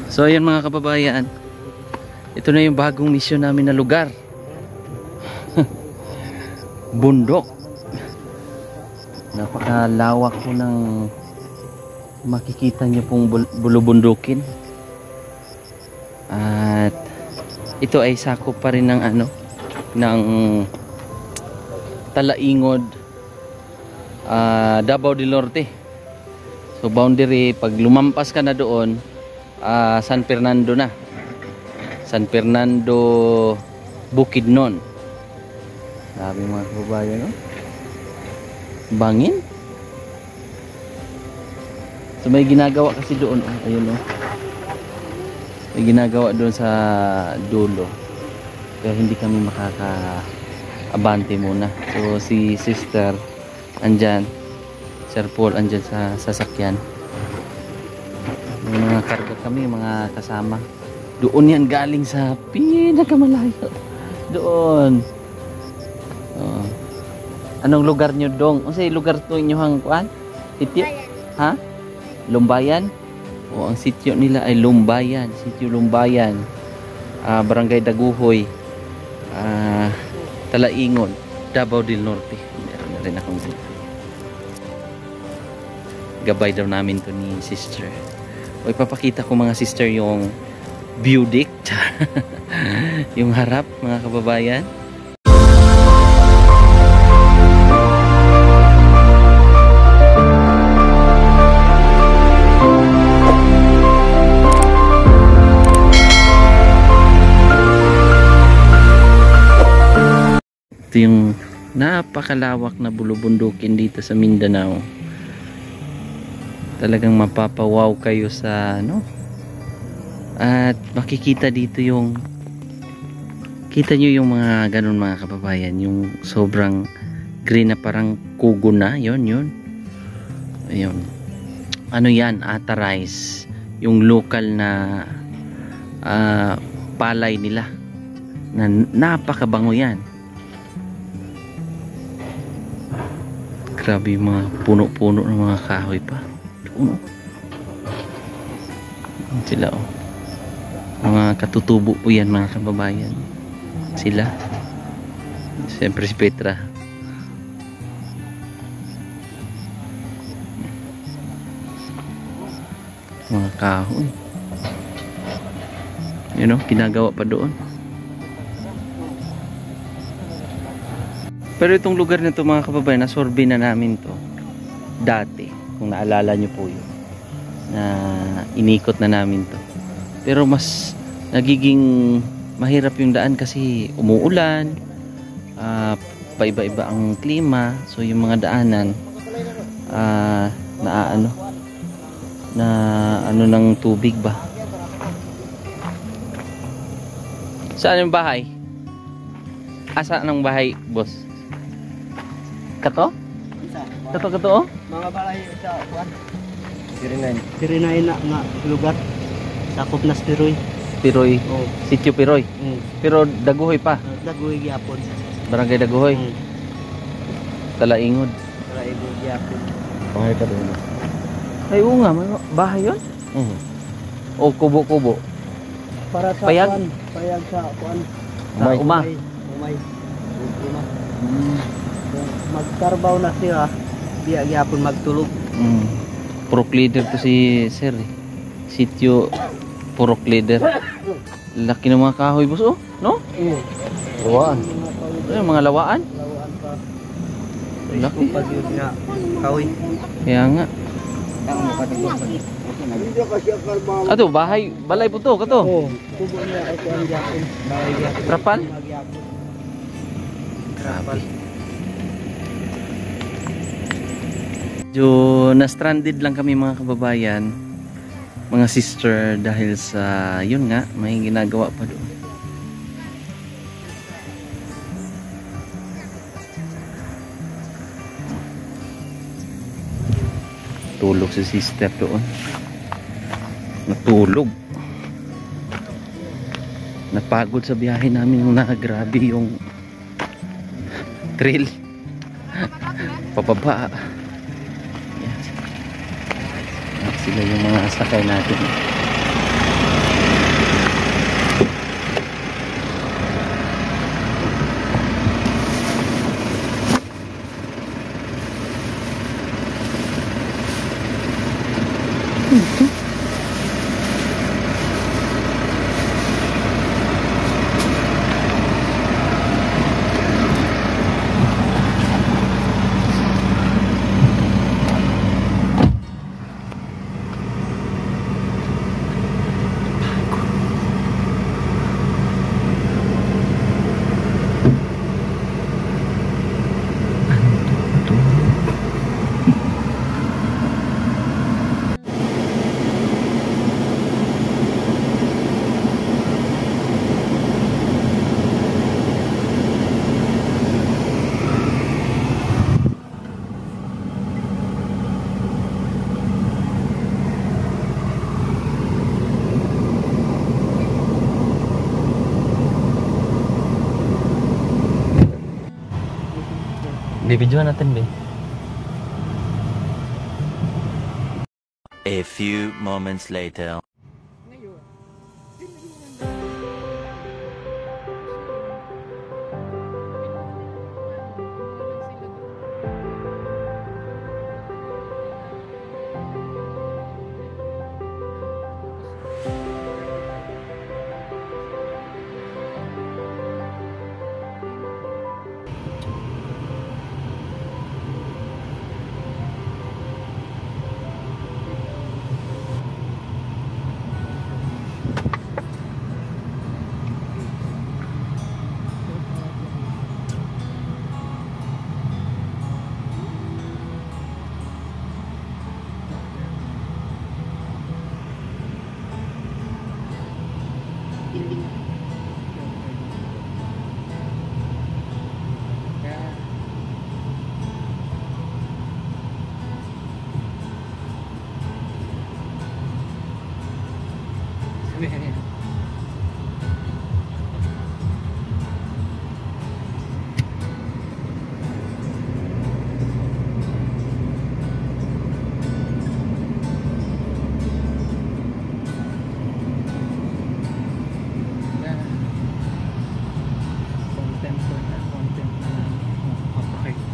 So ayan mga kababayan, ito na yung bagong misyon namin na lugar. Bundok. Napakalawak po ng makikita nyo pong bulubundukin. At ito ay sakop pa rin ng ano, ng Talaingod, Davao del Norte. So boundary, pag lumampas ka na doon, San Fernando na. San Fernando Bukidnon. Sabi mga kababayan, no? Bangin. So may ginagawa kasi doon, ayun, no? May ginagawa doon sa dulo. Pero hindi kami makaka-abante muna. So si sister andyan, Sir Paul andyan sa sasakyan. May mga karga kami, mga kasama. Doon yan galing sa pinakamalayo. Doon. Anong lugar nyo dong? O say lugar to inyo hang kuan? Sityo? Ha? Lumbayan? O ang sityo nila ay Lumbayan. Sityo Lumbayan. Barangay Daguhoy. Talaingod, Davao del Norte. Meron na rin akong gabay daw namin to ni sister. O ipapakita ko mga sister yung view deck. Yung harap mga kababayan. Ito yung napakalawak na bulubundukin dito sa Mindanao. Talagang mapapawaw kayo sa ano. At makikita dito yung, kita nyo yung mga ganun mga kababayan, yung sobrang green na parang kugo na. Yun. Ayun. Ano yan? Atarize. Yung local na palay nila. Na napakabango yan. Grabe yung mga puno-puno ng mga kahoy pa. Sila oh. Mga katutubo po yan mga kababayan. Sila. Siyempre si Petra. Mga kahoy. You know, ginagawa pa doon. Pero itong lugar na ito mga kababayan, nasorbe na namin to dati, kung naalala nyo po yun, na inikot na namin to. Pero mas nagiging mahirap yung daan kasi umuulan, paiba-iba ang klima. So yung mga daanan na ano ng tubig ba. Saan yung bahay? Asa ng bahay, boss? Kato? Kato oh? Mga balay sa kuan. Tirinay na nga lugar. Sakop na Piroy. Piroy. Oh. Sitio Piroy. Pero Daguhoy pa. Daguhoy gyapon. Barangay Daguhoy. Talaingod. Talaingod gyapon. Bahay ka doon. Ay oo nga, may bahay 'yon? O kubo-kubo. Para sa payag? Kuan, payag sa kuan. Umay. Umay. Magkarbaw na siya, diya gyapon magtulog. Purok leader to si Sir. Sitio Purok leader. Laki ng mga kahoy, boss, oh, no? Lawaan. Ay, mga lawaan. Lawaan pa. Laki pag yun nga kahoy. Kaya nga. Ato, bahay, balay po to, kato. Oo, kubo niya ay kuan gyapon. Bahay gyapon. Trapal? Trapal. Na-stranded lang kami mga kababayan, mga sister, dahil sa yun nga, may ginagawa pa doon. Tulog si sister doon. Natulog. Napagod sa biyahe namin na grabe yung trail. Pababa. Sila yung mga sakay natin. Bibidyohan natin, be. A few moments later.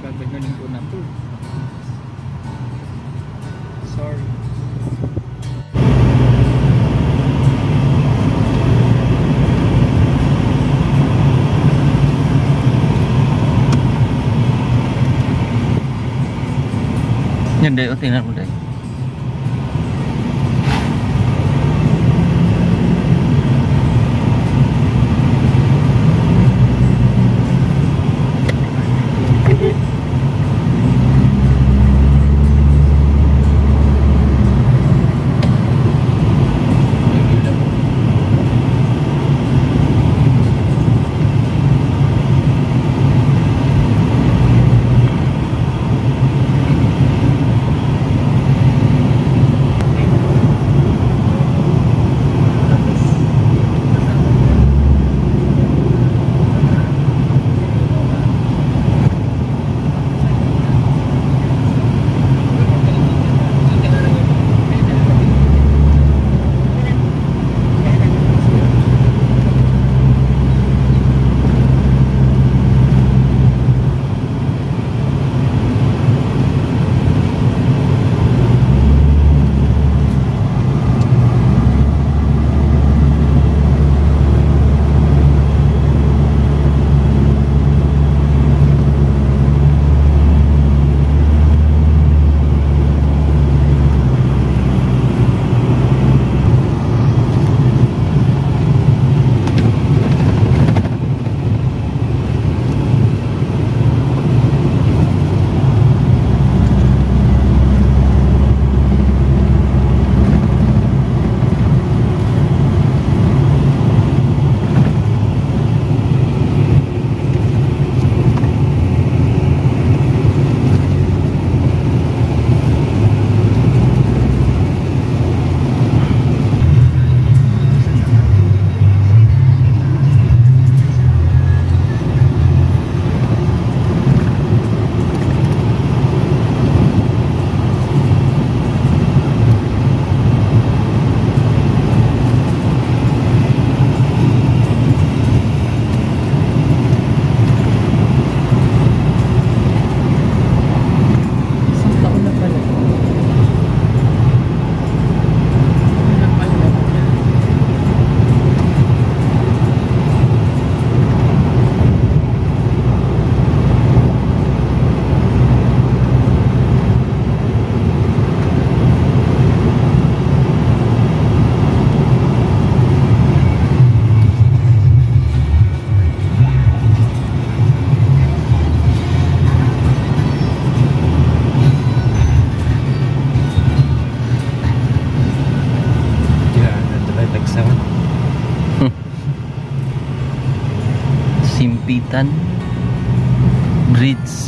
Gaganunin ko na to. Sorry. Yan, day. O, tingnan mo, day. Simpitan Bridge.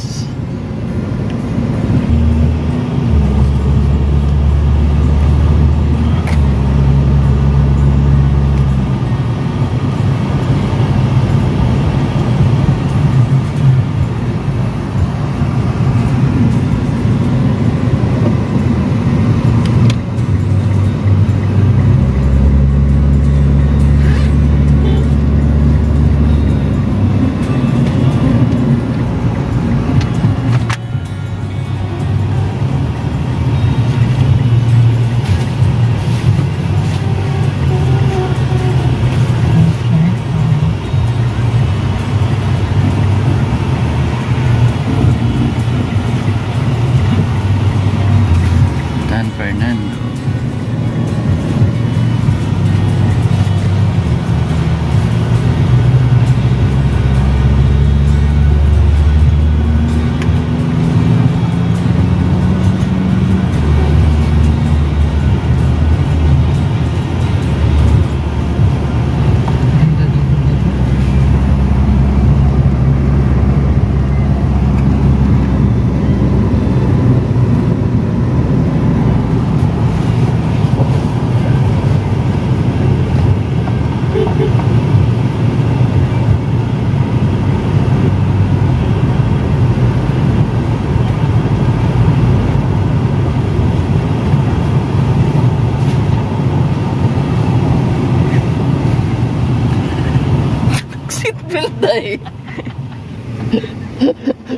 day.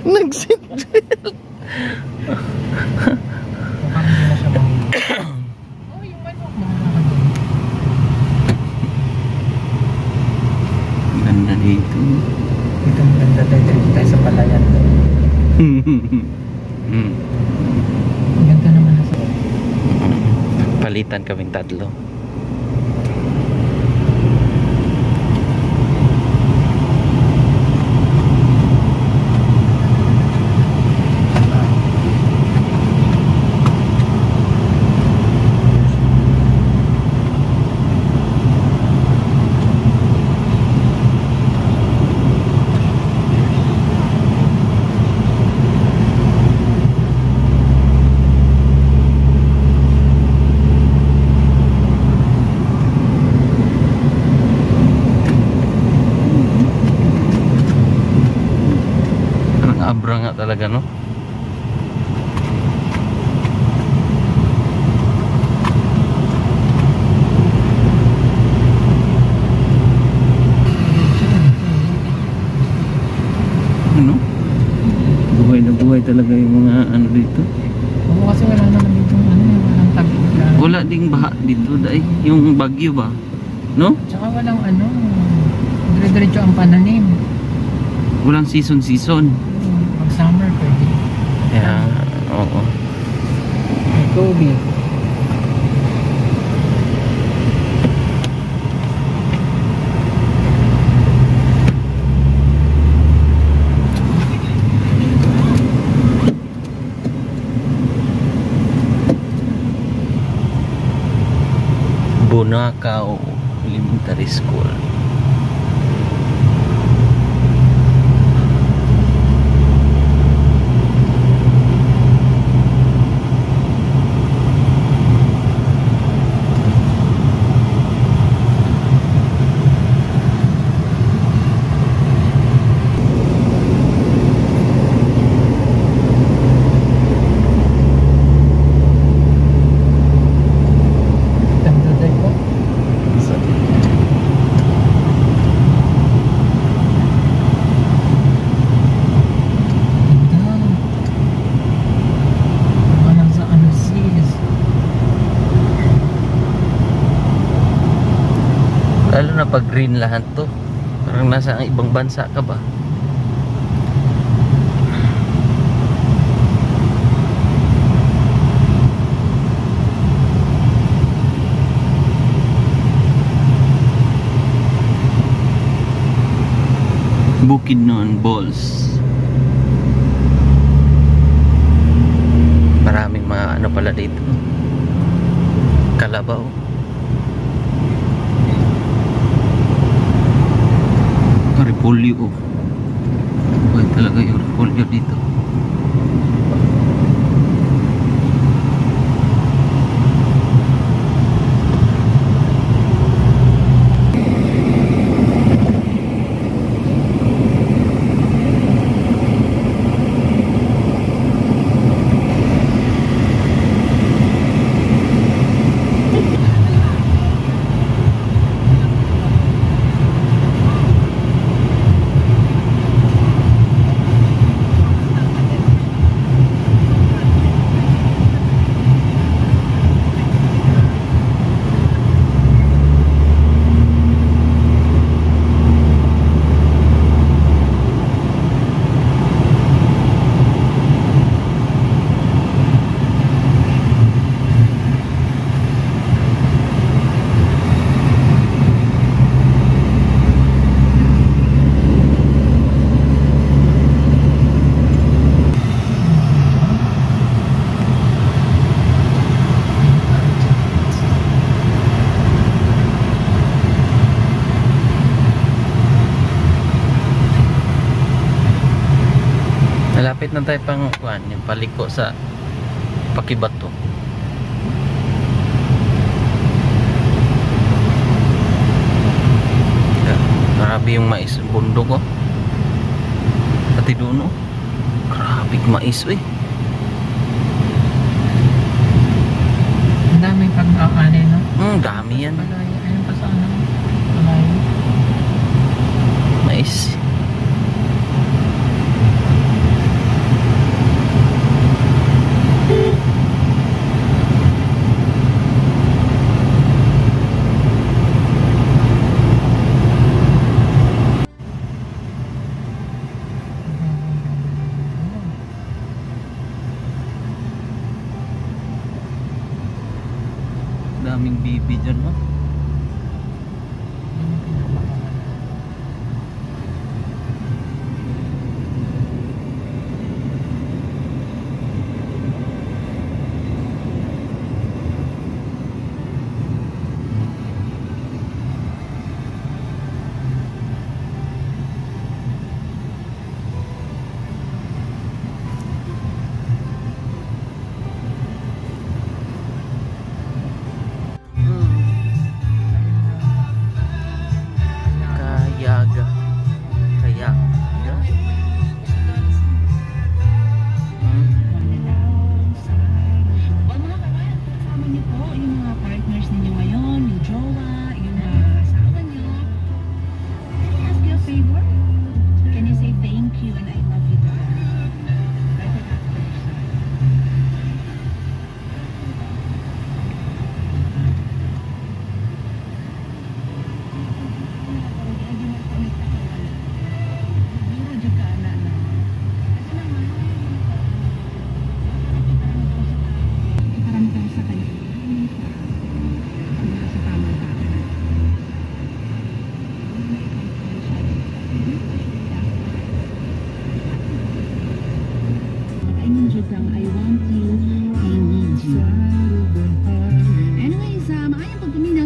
Nag-seatbelt. Mukhang hindi na siya mahilo. Oh, yung manok. Ganda dito. Ito maganda tayo sa palayan. Ang ganda naman na sa Palitan kaming tatlo. Abra nga talaga, no? Ano? Buhay na buhay talaga yung mga ano dito. Oo, kasi wala naman dito walang tabi. Wala ding baha dito dahil yung bagyo ba? No? Tsaka walang dire-diretso ang pananim. Walang season. Pag summer pwede. Kaya, oo. May tubig. Bonacao Elementary School. Lalo na pag green lahat to. Parang nasa ibang bansa ka ba? Bukidnon Balls. Maraming mga ano pala dito. Kalabaw. Repolyo. Buhay talaga yung repolyo dito. Malapit na tayo pang yung paliko sa Pakibato. Grabe yung mais, bundok, oh. Pati doon, oh. Grabe yung mais, eh. Ang daming pag-aani, no? Dami yan. Ayun pa sa ano? Malayo. Mais.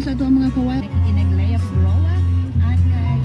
sa ito ang mga kawal. Nakikinaglay ang browa. Agay.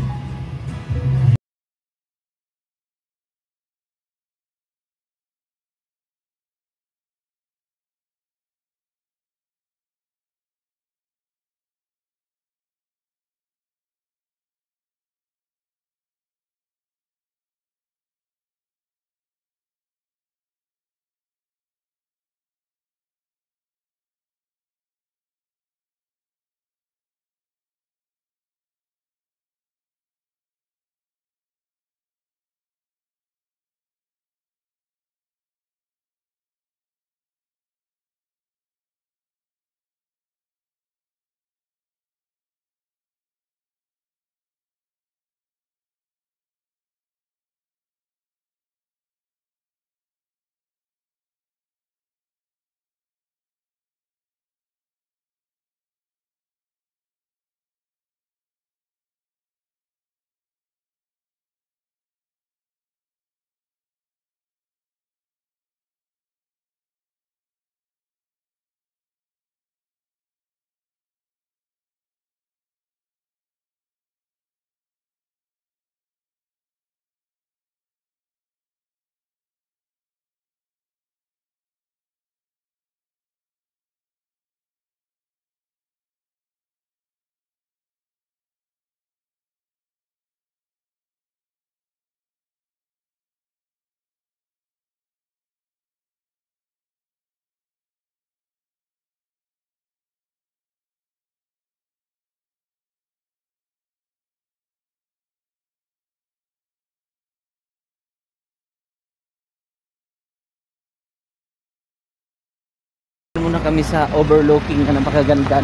Muna kami sa overlooking na napakaganda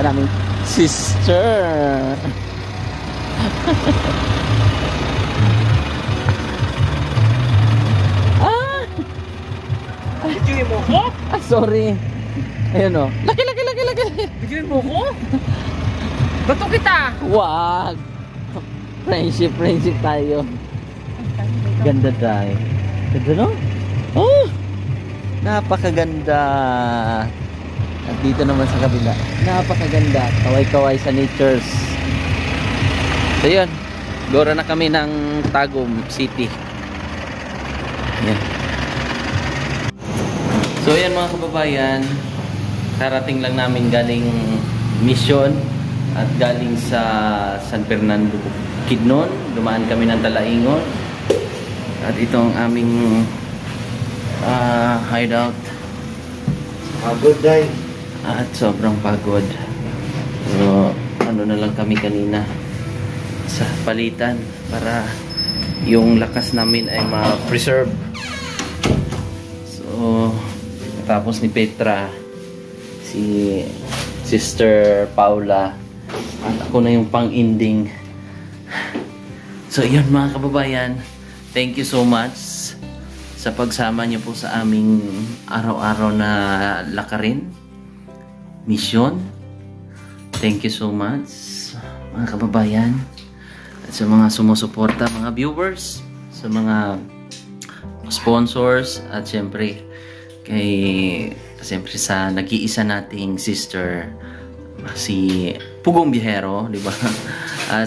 naming sister. Bidyoin mo ko? Sorry. Ayun o. Laki. Bidyoin mo ko? Bato kita! Wag. Friendship tayo. Ganda tayo. Ganda no? Oh! Napakaganda. At dito naman sa kabila. Napakaganda. Kaway-kaway sa natures. So yun. Gora na kami ng Tagum City. Yan. So yan mga kababayan. Karating lang namin galing mission. At galing sa San Fernando Bukidnon. Dumaan kami ng Talaingon. At ito ang aming hideout. Pagod day. At sobrang pagod. So, ano na lang kami kanina sa palitan para yung lakas namin ay ma-preserve. So, tapos ni Petra, si Sister Paula, at ako na yung pang-ending. So, yun mga kababayan. Thank you so much sa pagsama niyo po sa aming araw-araw na lakarin, mission. Thank you so much mga kababayan, at sa mga sumusuporta, mga viewers, sa mga sponsors, at siyempre sa nag-iisa nating sister, si Pugong Biyahero, di ba?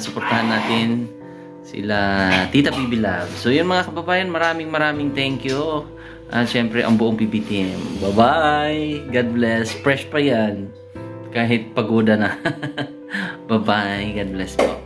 Suportahan natin sila Tita PB Love. So yun mga kababayan, maraming thank you. At syempre ang buong PB team. Bye-bye. God bless. Fresh pa yan. Kahit pagoda na. Bye-bye. God bless po.